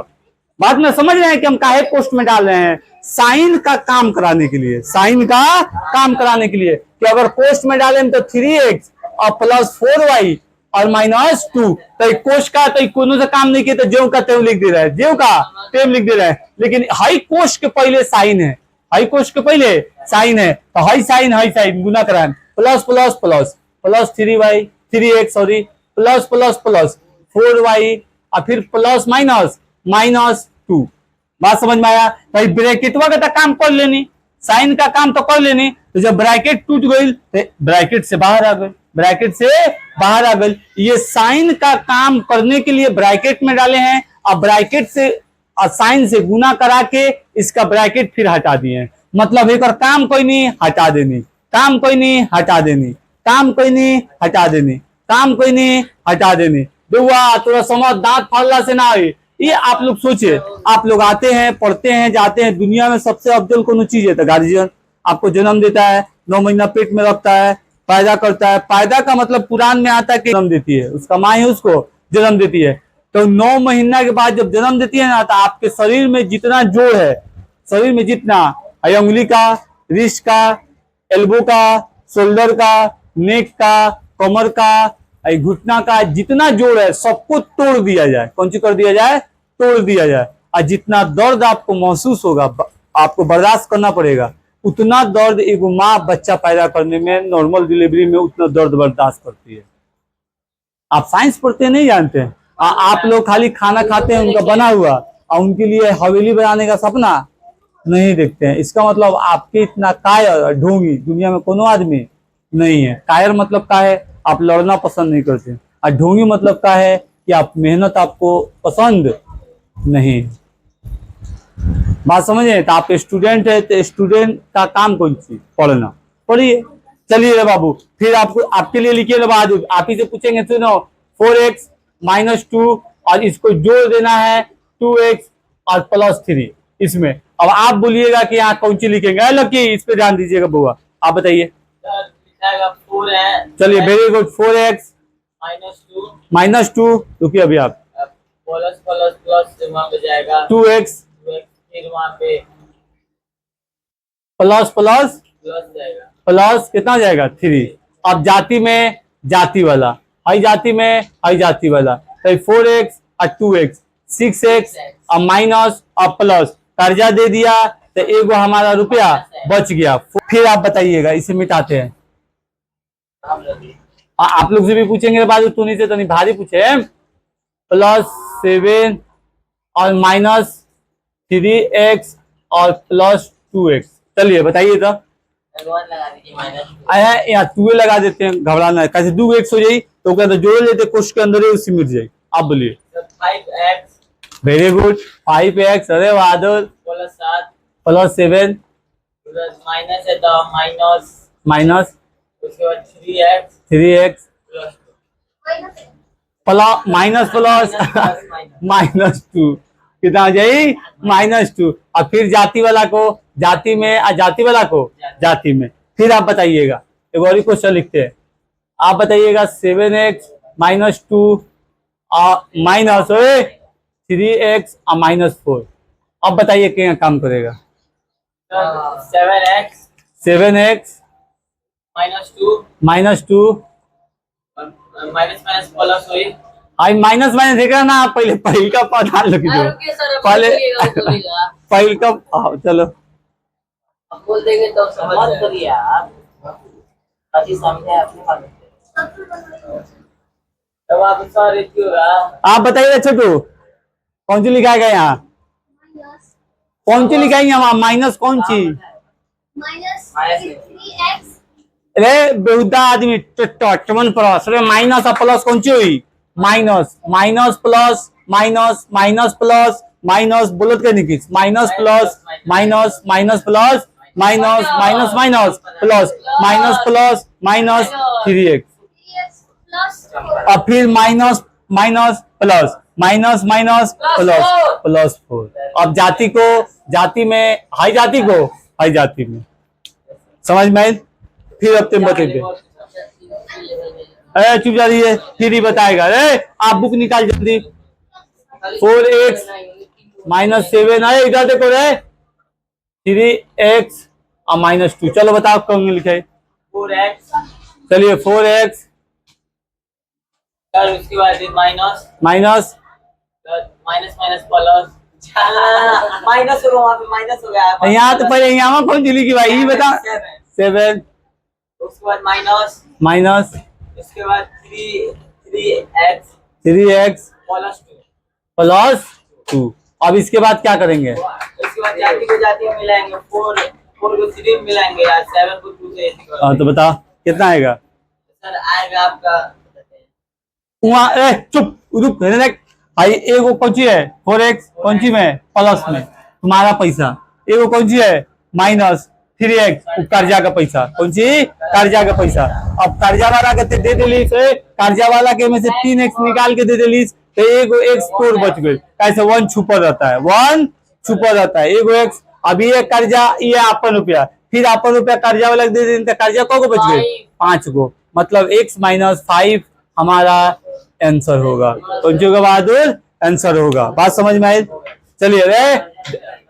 Speaker 1: बात में समझ रहे हैं कि हम काहे पोस्ट में डाल रहे हैं, साइन का काम कराने के लिए, साइन का काम कराने के लिए कि अगर पोस्ट में डालें तो 3x और प्लस 4y और -2, तो कोश का तो कोनो से काम नहीं किया तो जेव का तेव लिख दे रहा है, जेव का तेव लिख दे रहा है। लेकिन हाई कोश के पहले साइन है, हाई कोश के पहले साइन है, तो हाई साइन गुना कराएं plus plus plus plus 3x sorry plus plus plus 4y और फिर प्लस माइनस -2। बात समझ में आया भाई। ब्रैकेटवा का तो काम कर लेनी, साइन का काम तो कर लेनी, तो जब ब्रैकेट टूट गई तो ब्रैकेट से बाहर आ गई, ब्रैकेट से बाहर आ गई। ये साइन का काम करने के लिए ब्रैकेट में डाले हैं और ब्रैकेट से साइन से गुना करा के इसका ब्रैकेट फिर हटा दिए। मतलब एक और काम कोई नहीं हटा देनी, काम कोई नहीं हटा देनी, काम कोई नहीं हटा देनी, काम कोई नहीं हटा देनी। दुआ थोड़ा समझ दांत फाड़ला से ना हुई। ये आप लोग सोचिए, आप लोग आते हैं पढ़ते हैं जाते हैं, दुनिया में सबसे अफजल कौन चीज है तो गार्जियन आपको जन्म देता है, 9 महीना पेट में रखता है, पैदा करता है। पैदा का मतलब पुराण में आता है कि जन्म देती है, उसका माँ ही उसको जन्म देती है। तो 9 महीना के बाद जब जन्म देती है ना, तो आपके शरीर में जितना जोड़ है, शरीर में जितना अंगुली का, रिस्ट का, एल्बो का, शोल्डर का, नेक का, कमर का, घुटना का, जितना जोड़ है सबको तोड़ दिया जाए। कौन सी कर दिया जाए? तोड़ दिया जाए। और जितना दर्द आपको महसूस होगा, आपको बर्दाश्त करना पड़ेगा, उतना दर्द एक माँ बच्चा पैदा करने में, नॉर्मल डिलीवरी में उतना दर्द बर्दाश्त करती है। आप साइंस पढ़ते नहीं जानते हैं। आप लोग खाली खाना खाते हैं उनका बना हुआ, और उनके लिए हवेली बनाने का सपना नहीं देखते हैं। इसका मतलब आपके इतना कायर ढोंगी दुनिया में कोनो आदमी नहीं है। कायर मतलब क्या है? आप लड़ना पसंद नहीं करते। और ढोंगी मतलब क्या है? कि आप मेहनत आपको पसंद नहीं। बात समझे? तो आप स्टूडेंट है, तो स्टूडेंट का काम कौन सी? पढ़ना। पढ़िए। चलिए रे बाबू, फिर आपको आपके लिए लिखिए रे बाबू, आप ही से पूछेंगे। सुनो, 4x - 2 और इसको जोड़ देना है 2x और +3 इसमें। अब आप बोलिएगा कि यहाँ कौन सी लिखेंगे। लकी, इस पे ध्यान दीजिएगा बुआ, आप बताइए।
Speaker 2: 4 है।
Speaker 1: चलिए, वेरी गुड। 4x -2 रुकिए अभी आप,
Speaker 2: प्लस प्लस प्लस वहां पे जाएगा
Speaker 1: 2x
Speaker 2: फिर वहां पे
Speaker 1: प्लस प्लस
Speaker 2: प्लस जाएगा,
Speaker 1: प्लस कितना जाएगा? 3। अब जाति में जाति वाला, हाई जाति में हाई जाति वाला, तो 4x और 2x, 6x और माइनस और प्लस, कर्जा दे दिया तो एगो हमारा रुपया बच गया। फिर आप बताइएगा, इसे मिटाते हैं। आप लोग से भी पूछेंगे बाजू तूनी से, तो नहीं भारी पूछे। +7 और -3x और +2x। चलिए बताइए तो।
Speaker 2: लगा दीजिए
Speaker 1: आया यहाँ 2 लगा देते हैं, घबराना है। कैसे 2x हो जाई तो कहते जोड़ लेते, कुछ के अंदर ही उसी मिट जाए। आप बोलिए।
Speaker 2: 5x
Speaker 1: very good. 5x, अरे बहादुर। +7
Speaker 2: माइनस है तो माइनस, उसके बाद
Speaker 1: 3x
Speaker 2: प्लस
Speaker 1: माइनस -2 कितना हो जाए? -2। और फिर जाति वाला को जाति में, और जाति वाला को जाति में। फिर आप बताइएगा, एक और क्वेश्चन लिखते हैं। आप बताइएगा 7x - 2 और माइनस 3x और -4। अब बताइए क्या काम करेगा?
Speaker 2: 7x
Speaker 1: -2
Speaker 2: माइनस प्लस हुई।
Speaker 1: आई माइनस देखा ना, आप पहले पहिल का पढ़ा लगे जो पहले पहिल का। चलो
Speaker 2: बोल देंगे तो समझ करिए आप, अच्छी समझे अपनी बात। तब आप सॉरी क्यों रहा?
Speaker 1: आप बताइए छोटू, कौन सी लिखाएगा यहाँ? कौन सी लिखाएंगे यहाँ? माइनस कौन सी?
Speaker 2: -3x
Speaker 1: अरे बेहुदा आदमी, टमन प्लस। अरे माइनस और प्लस कौन सी हुई? Minus plus minus plus minus, बोलत क्या निकिस? Minus plus minus plus minus 3x, और फिर माइनस प्लस +4। अब जाति को जाति में, हाई जाति को हाई जाति में, समझ में? फिर अब तुम बताइए। अरे चुप जा रही है, फिर ही बताएगा। अरे आप बुक निकाल जल्दी। 4x -7, अरे इधर देखो रे, 3x और -2। चलो बताओ कौन लिखे?
Speaker 2: 4x।
Speaker 1: चलिए 4x,
Speaker 2: और उसके बाद माइनस
Speaker 1: माइनस
Speaker 2: प्लस माइनस होगा, वहाँ पे माइनस हो गया।
Speaker 1: यहाँ तो पहले यहाँ कौन सी लिखी भाई? ये बता। 7,
Speaker 2: उसके बाद
Speaker 1: माइनस,
Speaker 2: उसके बाद 3x
Speaker 1: +2। अब इसके बाद क्या करेंगे?
Speaker 2: उसके बाद जाति को जाति में मिलाएंगे, 4 को 3 में मिलाएंगे यार, 7 को 2 से ऐसे करेंगे।
Speaker 1: तो बता कितना आएगा?
Speaker 2: सर आएगा आपका
Speaker 1: वहाँ चुप रुक भाई। एगो कौन सी है? 4x कौन सी में? प्लस में, तुम्हारा पैसा। एगो कौन सी है? -3x, कर्जा का पैसा। कौन सी? कर्जा का पैसा। अब कर्जा वाला के दे दिली, कर्जा वाला के में से 3x निकाल के दे दिली, तो एगो x तोड़ बच गई। कैसे? 1 छुपा रहता है, 1 छुपा रहता है, एगो x। अब ये कर्जा, ये आपन रुपया, फिर आपन रुपया कर्जा वाला दे दें, तो कर्जा को बच गई 5 गो, मतलब x माइनस 5 हमारा आंसर होगा। पंचों के बहादुर आंसर होगा। बात समझ में आई? चलिए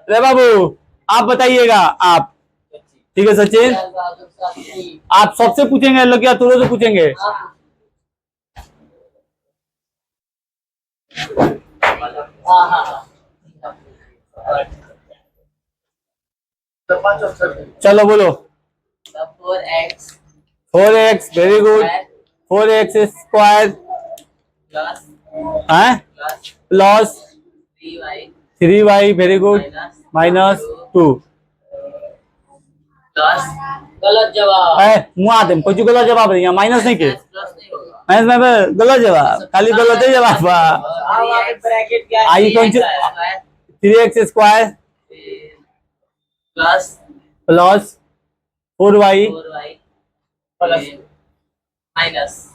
Speaker 1: रे बाबू आप बताइएगा आप। ठीक है सचिन, आप सबसे पूछेंगे लोग या तुरों से पूछेंगे? चलो बोलो। 4x very good. 4x square plus 3y very good minus 2।
Speaker 2: गलत जवाब।
Speaker 1: मुआ दे कुछ गलत जवाब है, माइनस नहीं के माइनस में गलत जवाब, खाली गलत ही जवाब बा।
Speaker 2: ब्रैकेट क्या
Speaker 1: आई कौन सी? 3x square plus 4y
Speaker 2: minus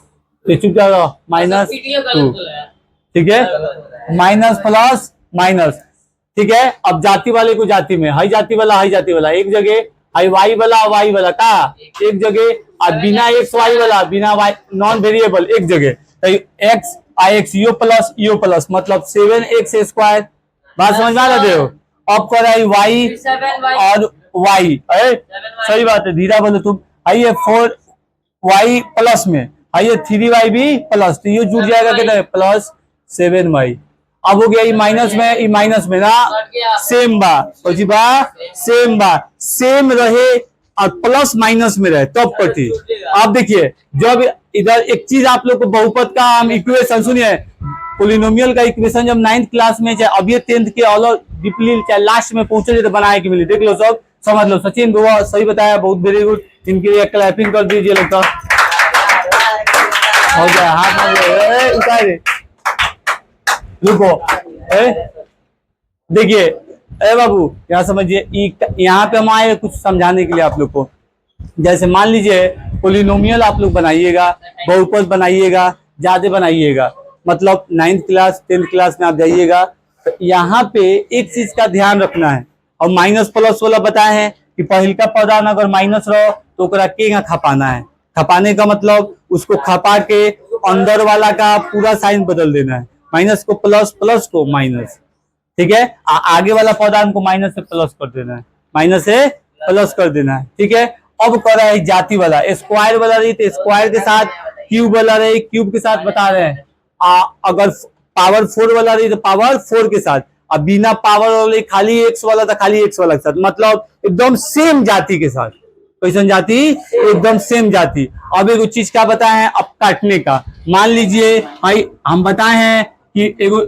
Speaker 1: चुप जाओ माइनस 2। ठीक है, माइनस प्लस माइनस। ठीक है, अब जाति वाले को जाति में, हाई जाति वाला एक जगह, हाई वाई वाला का एक जगह, और बिना एक्स वाई वाला बिना वाई नॉन वेरिएबल एक जगह। तो एक्स आई एक्स यो प्लस मतलब 7x स्क्वायर। बात समझ में आ रहे हो? अब कर आई वाई और वाई, सही बात है, धीरा बोलो तुम। आइए 4y प्लस में, आइए 3y भी प्लस, तो ये जुड़ जाएगा कितना प्लस 7y। अब हो गया ये माइनस में ना सेम बा सेम रहे और प्लस माइनस में रहे तब कटी। अब देखिए जब इधर एक चीज आप लोग को बहुपद का हम इक्वेशन सुनिए, पोलिनोमियल का इक्वेशन जब 9th क्लास में चाहे अभी 10th के ऑल डीपली चाहे लास्ट में पहुंचे तो बनाए के मिली, देख लो सब समझ लो। सचिन बुआ सही बताया, बहुत वेरी गुड, इनके लिए क्लैपिंग कर दीजिए लगता हो गया। हाथ उतारे रुको, देखिए ए बाबू यहाँ समझिए, यहाँ पे हम आए कुछ समझाने के लिए आप लोग को। जैसे मान लीजिए पोलिनोमियल आप लोग बनाइएगा, बहुपद बनाइएगा, ज्यादा बनाइएगा, मतलब 9th क्लास 10th क्लास में आप जाइएगा तो यहाँ पे एक चीज का ध्यान रखना है। और माइनस प्लस वाला बताए हैं कि पहल का पौधा अगर माइनस रहो तो ओकरा के खपाना है। खपाने का मतलब उसको खपा के अंदर वाला का पूरा साइन बदल देना है, माइनस को प्लस, प्लस को माइनस। ठीक है, आगे वाला पौधा हमको माइनस से प्लस कर देना है, माइनस से प्लस कर देना है। ठीक है, अब कर रहा है जाति वाला, स्क्वायर वाला रही तो स्क्वायर के साथ, क्यूब वाला रही क्यूब के साथ बता रहे हैं। अगर पावर 4 वाला रही तो पावर 4 के साथ, अब बिना पावर वाले खाली एक्स वाला था खाली एक्स वाला के साथ, मतलब एकदम सेम जाति के साथ। कैसन जाति? एकदम सेम जाति। अब एक चीज क्या बताए हैं, अब काटने का। मान लीजिए भाई हम बताए हैं कि एगो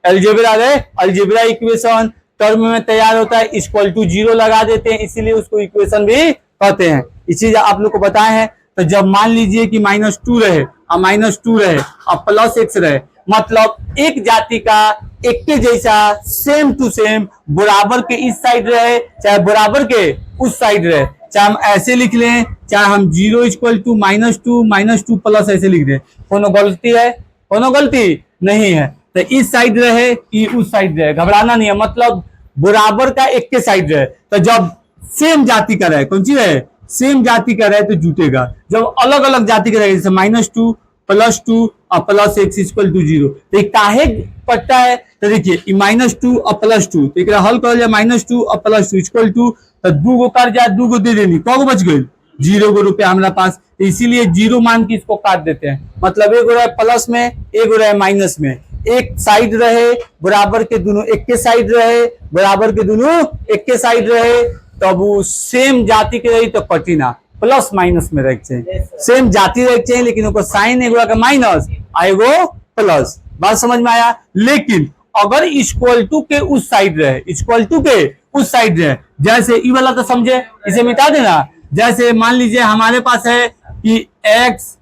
Speaker 1: अलजेब्रा इक्वेशन टर्म में तैयार होता है, इक्वल टू 0 लगा देते हैं, इसीलिए उसको इक्वेशन भी कहते हैं। इस चीज आप लोग को बताए हैं। तो जब मान लीजिए कि -2 रहे और -2 रहे और प्लस x रहे, मतलब एक जाति का एक के जैसा सेम टू सेम बराबर के इस साइड रहे चाहे बराबर के उस साइड रहे, चाहे हम ऐसे लिख लें चाहे हम 0 इक्वल टू -2 प्लस ऐसे लिख दें, कोनो गलती है? कोनो गलती नहीं है। तो इस साइड रहे कि उस साइड रहे, घबराना नहीं है, मतलब बराबर का एक के साइड रहे। तो जब सेम जाति का रहे, कौन सी रहे? सेम जाति का रहे तो जुटेगा। जब अलग अलग जाति का रहे जैसे -2 +2 और प्लस x इक्वल टू 0, तो काहे पड़ता है? तो देखिए -2 और +2, तो एक हल कर लिया, -2 और +2 इक्वल टू, तो 2 गो कर जाए 2 गो दे देनी, कौ बच गई? 0 गो रुपया हमारे पास, तो इसीलिए 0 मान के इसको काट देते हैं। मतलब एक हो रहा है प्लस में, एक हो रहा है माइनस में, एक साइड रहे बराबर के दोनों एक के साइड रहे, बराबर के दोनों एक के साइड रहे, तब वो सेम जाति के रही तो कटिना प्लस माइनस में रख चाहिए, सेम जाति रख चाहिए, लेकिन उसको साइन एगो का माइनस आएगो प्लस। बात समझ में आया? लेकिन अगर इक्वल टू के उस साइड रहे, इक्वल टू के उस साइड रहे, जैसे ई वाला तो समझे, इसे मिटा देना। जैसे मान लीजिए हमारे पास है कि x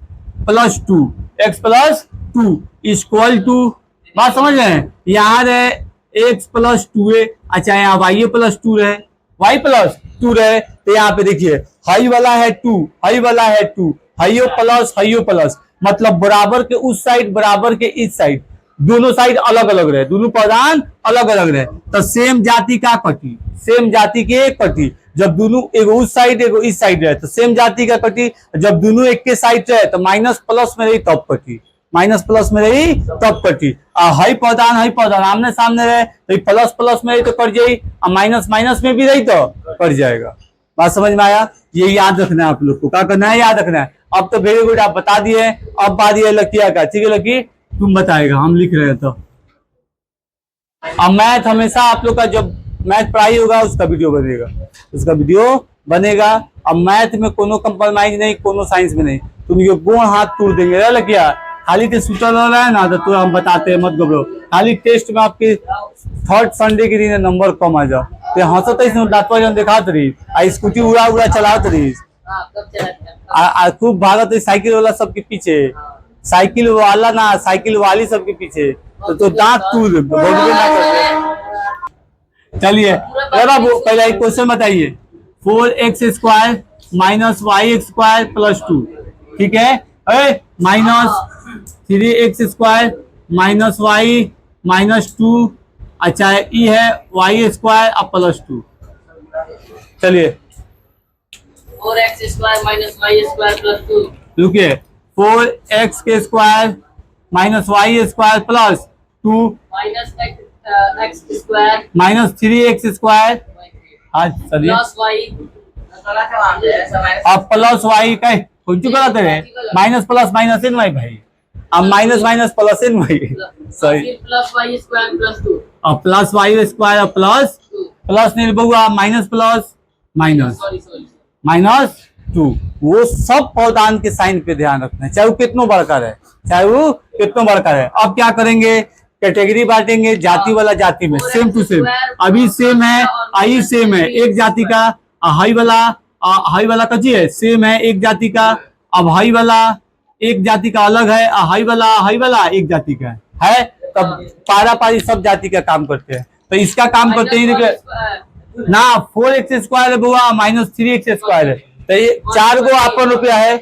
Speaker 1: + 2 इक्वल टू, बात समझ रहे हैं, यहाँ रहे x + 2a, अच्छा यहाँ y + 2 रहे, y + 2 रहे, तो यहाँ पे देखिए हाई वाला है 2, हाई वाला है 2, हाइयो प्लस, मतलब बराबर के उस साइड बराबर के इस साइड, दोनों साइड अलग अलग रहे, दोनों पौधान अलग अलग रहे तो सेम जाति का कटी, सेम जाति के कटी। जब दोनों एगो उस साइड एगो इस साइड रहे तो सेम जाति का कटी। जब दोनों एक के साइड रहे तो माइनस प्लस में रही तब कटी, माइनस प्लस में रही तब कटी। हई पौधान आमने सामने रहे तो प्लस प्लस में रही तो कट जाई, और माइनस माइनस में भी रही तो कट जाएगा। बात समझ में आया? ये याद रखना है आप लोग को, क्या करना है, याद रखना है। अब तो वेरी गुड, आप बता दिए। अब बात ये लकिया का, ठीक है लकी तुम बताएगा, हम लिख रहे हैं तो। अब मैथ हमेशा आप लोग का जब मैथ पढ़ाई होगा उसका वीडियो बनेगा, उसका वीडियो बनेगा। अब मैथ में कोनो कंप्रोमाइज नहीं, कोनो साइंस में नहीं, तुम ये गोण हाथ तोड़ देंगे लकिया। खाली तो सुतल रहा है ना तो हम बताते हैं, मत घबरो। खाली टेस्ट में आपके थर्ड संडे के दिन नंबर कम आ जाओ तो हंसत दांतवा जन दिखात रही, आ स्कूटी उड़ा उड़ा चलात रही, खूब भागत साइकिल वाला सबके पीछे, साइकिल वाला ना साइकिल वाली सबके पीछे, तो दांत टूट भोगबे ना करते। चलिए बाबू पहले एक क्वेश्चन बताइए। 4x² माइनस y² प्लस 2, ठीक है, minus 3x² minus y minus 2, अच्छा ये है y² और प्लस 2। चलिए
Speaker 2: 4x² माइनस y² प्लस 2,
Speaker 1: रुकिए 4x² minus y² plus 2
Speaker 2: minus x²
Speaker 1: minus 3x², हाँ चलिए,
Speaker 2: प्लस y
Speaker 1: अब प्लस y का कौन सी गलत है, minus plus minus n y भाई, अब minus minus plus n y सही,
Speaker 2: प्लस y² प्लस 2,
Speaker 1: अब प्लस y² और प्लस प्लस नहीं बहुआ minus plus minus
Speaker 2: sorry
Speaker 1: minus 2। वो सब पौधान के साइन पे ध्यान रखना है, चाहे वो कितना बड़का है, चाहे वो कितना बड़का है। अब क्या करेंगे, कैटेगरी बांटेंगे जाति वाला जाति में, सेम टू सेम, अभी सेम है, आई सेम है एक जाति का, हाई वाला कची है सेम है एक जाति का, अब हाई वाला एक जाति का अलग है, हाई वाला एक जाति का है, तब पारा पारी सब जाति का काम करते हैं। तो इसका काम करते ही ना 4x² बुआ माइनस 3x² है, तो ये 4 गो आपन रुपया है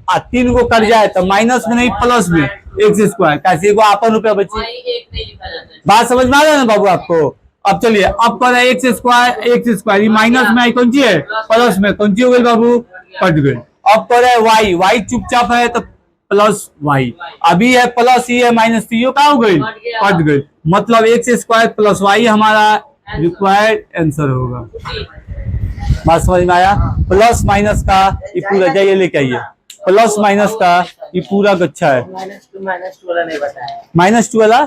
Speaker 1: और 3 गो कर जाए तो माइनस में नहीं प्लस में x², कैसे गो आपन रुपया बची,
Speaker 2: एक नहीं लिखा जाता है।
Speaker 1: बात समझ में आ रहा है ना बाबू आपको? अब चलिए अब कर x² ये माइनस में आई कौन सी है, प्लस में कौन सी हो गई बाबू, कट गई। अब कर y चुपचाप है तो प्लस y, अभी है प्लस ये है माइनस थी, कहा हो गई, कट गई। मतलब x² प्लस y हमारा रिक्वायर्ड आंसर होगा। बात समझ में आया? प्लस माइनस का ये पूरा जाइए लेके आइए, प्लस माइनस का ये पूरा गच्छा है,
Speaker 2: माइनस टू वाला नहीं बताया,
Speaker 1: माइनस 2 वाला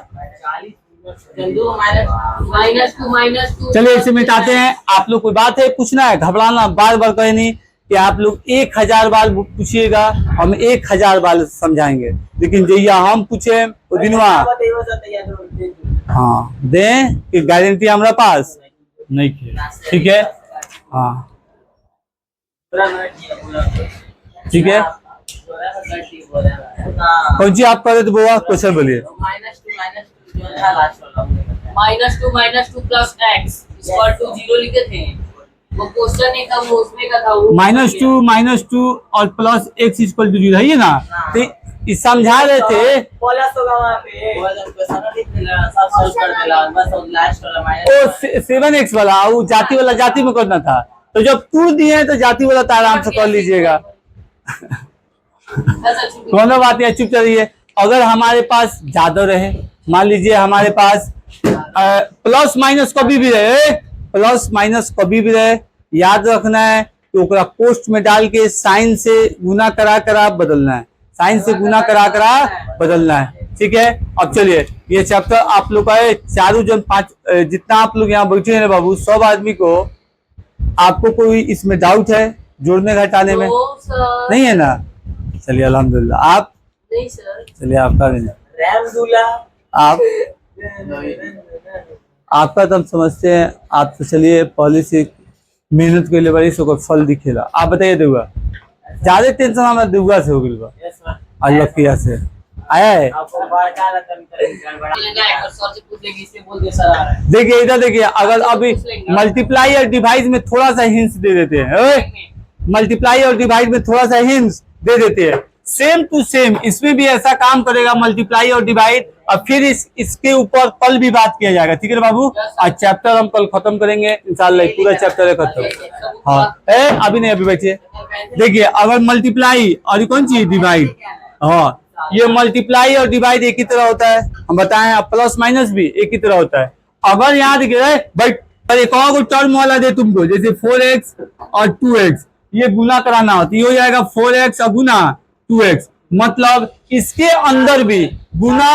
Speaker 2: माइनस टू।
Speaker 1: चलिए इसे मिटाते हैं। आप लोग कोई बात है पूछना है, घबराना बार बार कहे नहीं कि आप लोग 1000 बार पूछिएगा, हम 1000 बार समझाएंगे, लेकिन जैया हम पूछे वो दिनवा हाँ दें कि गारंटी हमारा पास नहीं किया, ठीक है, हाँ ठीक है। कौन सी आप करे तो बुआ क्वेश्चन बोलिए।
Speaker 2: Minus two plus x equal to 0 लिखे थे, वो क्वेश्चन नहीं था, वो उसमें का था, वो
Speaker 1: माइनस टू और प्लस x इक्वल टू 0 है ये ना, तो इस समझा रहे थे
Speaker 2: प्लस होगा वहां पे, सब सोल्व कर देला, बस लास्ट वाला माइनस
Speaker 1: 7x वाला वो जाति वाला जाति में करना था, तो जब टू दिए तो जाति वाला तो आराम से कर लीजिएगा। कोनो बात नहीं, चुप चलिए। अगर हमारे पास ज्यादा रहे, मान लीजिए हमारे पास प्लस माइनस कभी भी रहे, प्लस माइनस कभी भी रहे, याद रखना है कि ओकरा पोस्ट में डाल के साइन से गुना करा बदलना है, साइन से गुना करा बदलना है, ठीक है। अब चलिए ये चैप्टर आप लोग का है, चारों जन 5 जितना आप लोग यहाँ बैठे हैं बाबू, सब आदमी को, आपको कोई इसमें डाउट है जोड़ने घटाने में? नहीं है ना? चलिए अल्हम्दुलिल्लाह। आप
Speaker 2: नहीं सर,
Speaker 1: चलिए आपका भी आप आपका तो हम समझते हैं, आप तो चलिए पहले से मेहनत के लिए बड़ी सो फल दिखेगा। आप बताइए देगा ज्यादा टेंशन हमारा देगा से हो गई बा अल्लाह किया से आया है। देखिए इधर देखिए, अगर अभी मल्टीप्लाई और डिवाइड में थोड़ा सा हिंस दे देते हैं, मल्टीप्लाई और डिवाइड में थोड़ा सा हिंस दे देते हैं, सेम टू सेम इसमें भी ऐसा काम करेगा मल्टीप्लाई और डिवाइड, अब फिर इसके ऊपर कल भी बात किया जाएगा, ठीक है बाबू। आज चैप्टर हम कल खत्म करेंगे इंशाल्लाह, पूरा चैप्टर है खत्म। हाँ अभी नहीं, अभी बैठिए। देखिए अगर मल्टीप्लाई और कौन चीज डिवाइड, हाँ ये मल्टीप्लाई और डिवाइड एक ही तरह होता है, हम बताएं। अब प्लस माइनस भी एक ही तरह होता है। अगर यहाँ देखिए बट एक और टर्म वाला दे तुमको, जैसे 4x और 2x, ये गुना कराना होता है, ये हो जाएगा 4x और गुना 2x। मतलब इसके अंदर भी गुना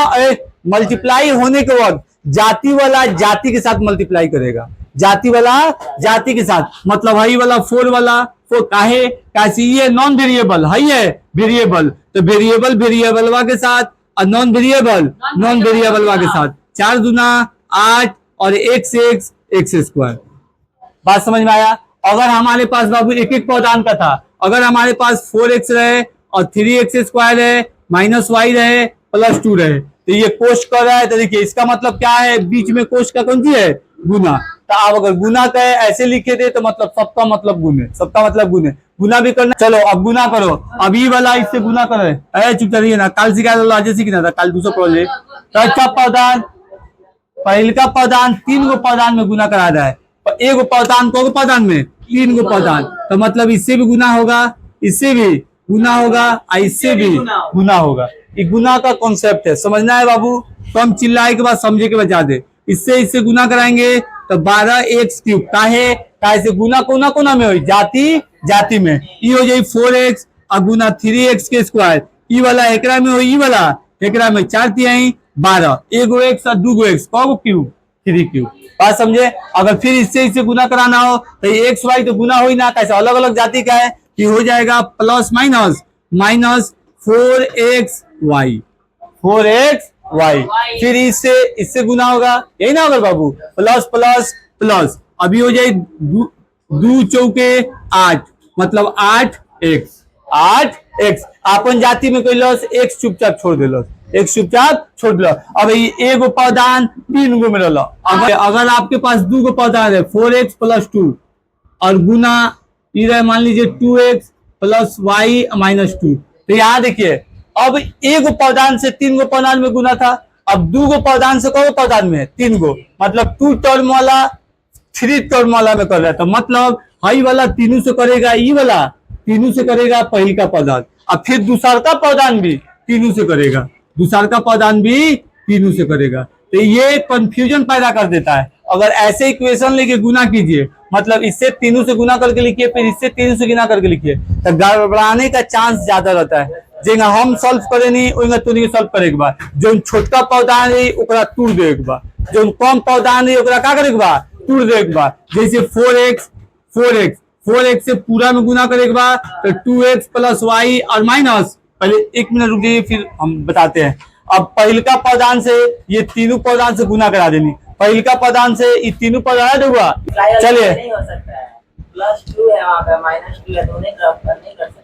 Speaker 1: मल्टीप्लाई होने के वक्त जाति वाला जाति के साथ मल्टीप्लाई करेगा, जाति वाला जाति के साथ। मतलब हाई वाला 4 वाला 4 काहे कैसी, ये नॉन वेरिएबल हाई है वेरिएबल, तो वेरिएबल वेरिएबलवा के साथ और नॉन वेरिएबल नॉन वेरिएबलवा के साथ। 4 दूना 8 और x स्क्वायर। बात समझ में आया। अगर हमारे पास बाबू एक एक पौधान का था, अगर हमारे पास 4x रहे और 3x स्क्वायर है माइनस y रहे प्लस 2 रहे, तो ये कोष्ट कर रहा है, तो देखिए इसका मतलब क्या है, बीच में कोष्ट का कौन सी है, गुना। तो आप अगर गुना कहे ऐसे लिखे थे तो मतलब सबका मतलब गुने, सबका मतलब गुने, गुना भी करना। चलो अब गुना करो, अभी वाला इससे गुना करो। अरे चुप करिए ना, कल सिखा दो, आज सीखना था, कल दूसरा प्रोजेक्ट। तो अच्छा पौधान, पहले का पौधान 3 गो पौधान में गुना करा रहा है, एक गो पौधान को पौधान में 3 गो पौधान, तो मतलब इससे भी गुना होगा, इससे भी गुना होगा और इससे भी गुना होगा। ये गुना का कॉन्सेप्ट है, समझना है बाबू। तो हम चिल्लाए के बाद समझे के बचा दे, इससे गुना कराएंगे तो 12x क्यूब काहे से गुना कोना कोना में हो, जाति जाति में, ये हो जाए 4x और गुना 3x के स्क्वायर, ई वाला एकरा में हो, ई वाला एकरा में 4 तिहाई 12, एगो x और 2 गो x, कौ क्यूब 3 क्यूब। बात समझे। अगर फिर इससे गुना कराना हो तो ये एक्स वाई तो गुना हो ही ना, कैसे अलग अलग जाति का है, कि हो जाएगा plus minus minus 4xy, 4xy। फिर इससे गुना होगा, यही ना होगा बाबू, प्लस प्लस प्लस। अभी हो जाए 2 चौके 8, मतलब 8x, 8x। अपन जाति में कोई लॉस x चुपचाप छोड़ दे, एक चुपचाप छोड़ दो। अब एगो पौधान 3 गो में रहा। अगर आपके पास 2 गो पौधान है 4x प्लस 2 और गुना इधर मान लीजिए 2x प्लस y माइनस 2, तो यहाँ देखिए अब एगो पौधान से 3 गो पौधान में गुना था, अब 2 गो पौधान से कौ पौधान में 3 गो, मतलब 2 टर्म वाला 3 टर्म वाला में कर रहा था, मतलब हाई वाला तीनों से करेगा, ई वाला तीनों से करेगा पहली का पौधान, अब फिर दूसरा का पौधान भी तीनों से करेगा, दूसरा का पौधान भी तीनों से करेगा। तो ये कंफ्यूजन पैदा कर देता है। अगर ऐसे इक्वेशन लेके गुना कीजिए, मतलब इससे तीनों से गुना करके लिखिए, फिर इससे तीनों से गुना करके लिखिए, तो गड़बड़ाने का चांस ज्यादा रहता है। जेगा हम सॉल्व करे नहीं ओंगा तू नहीं सॉल्व करे एक बार, जो छोटका पौधान है ओकरा तोड़ दे एक बार, जो कम पौधान है ओकरा का करे एक बार तोड़ दे एक बार। जैसे 4x से पूरा में गुना करे एक बार, तो 2x प्लस y और माइनस, पहले 1 मिनट रुक जाइए फिर हम बताते हैं। अब पहिलका पौधान से ये तीनों पौधान से गुना करा देनी, पहिलका पौधान से ये तीनों पौधान दूंगा। चलिए
Speaker 3: +2 है वहाँ पे -2 है, तो नहीं कर सकता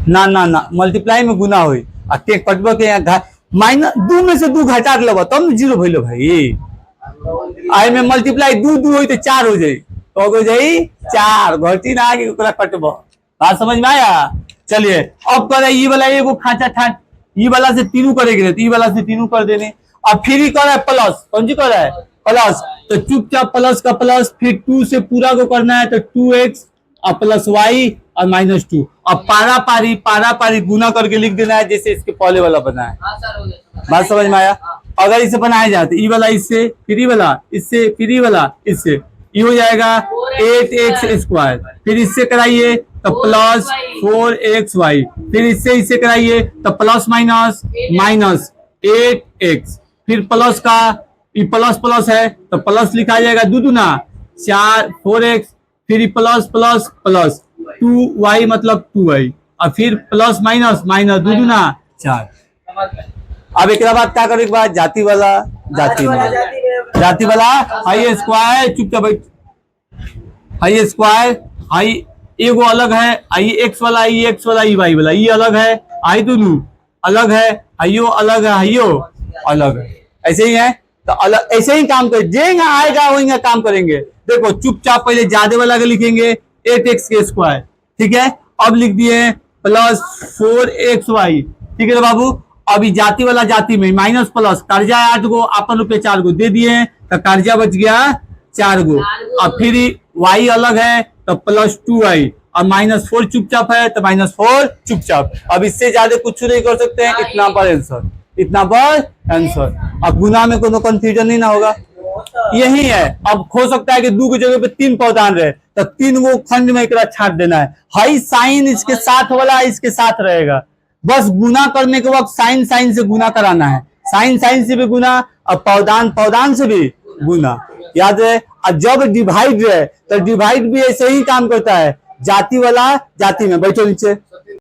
Speaker 1: ना ना ना, मल्टीप्लाई में गुना हुई आ के कटबो के यहाँ माइनस 2 में से 2 घटा के लब तब 0 भइलो भाई। आई में मल्टीप्लाई 2 होई तो 4 हो जाई, तो हो जाई 4 घटी ना आगे ओकरा कटबो। बात समझ में आया। चलिए अब करे ये वाला एगो खांचा ठाट, ये वाला से तीनों करेंगे तो ये वाला से तीनों कर देने। अब फिर ही कर रहा है प्लस, कौन सी कर रहा है प्लस, तो चुपचाप प्लस का प्लस, फिर 2 से पूरा को करना है तो 2x और प्लस y और -2। अब पारा पारी गुना करके लिख देना है जैसे इसके पहले वाला बना है।
Speaker 2: हाँ सर हो गया।
Speaker 1: बात समझ में आया। अगर इसे बनाया जाए तो ये वाला इससे, फिर ये वाला इससे, फिर ये वाला इससे, ये हो जाएगा 8x स्क्वायर। फिर इससे कराइए तो प्लस 4xy, फिर इससे कराइए तो प्लस माइनस माइनस 8x, फिर प्लस का ये प्लस प्लस है तो प्लस लिखा जाएगा 2 दूना 4 4x, फिर प्लस प्लस प्लस 2y मतलब 2y, और फिर प्लस माइनस माइनस 2 दूना 4। अब एक बात क्या करें, एक बार जाति वाला जाति वाला हाई स्क्वायर, चुपचाप बैठ, हाई स्क्वायर हाई एगो अलग है, आई एक्स वाला आई एक्स वाला ई वाई वाला, ये अलग है, आई दोनों अलग है, आइयो अलग है, आइयो अलग है, ऐसे ही है। तो अलग ऐसे ही काम करें, जेगा आएगा वही काम करेंगे। देखो चुपचाप पहले ज्यादा वाला के लिखेंगे 8x के स्क्वायर, ठीक है। अब लिख दिए प्लस 4xy, ठीक है बाबू। अभी जाति वाला जाति में माइनस प्लस कर्जा 8 गो अपन रुपये 4 गो दे दिए तो कर्जा बच गया 4 गो। अब फिर y अलग है तो +2y और -4 चुपचाप है तो -4 चुपचाप। अब इससे ज्यादा कुछ नहीं कर सकते हैं, इतना पर आंसर, इतना पर आंसर। अब गुना में कोनो कंफ्यूजन नहीं ना होगा, यही है। अब हो सकता है कि 2 की जगह पे 3 पौधान रहे तो 3 गो खंड में एक छाट देना है। हाई साइन इसके साथ वाला इसके साथ रहेगा, बस गुना करने के वक्त साइन साइन से गुना कराना है, साइन साइन से भी गुना और पौधान पौधान से भी गुना, याद है। और जब डिवाइड है तो डिवाइड भी ऐसे ही काम करता है, जाति वाला जाति में। बैठो नीचे।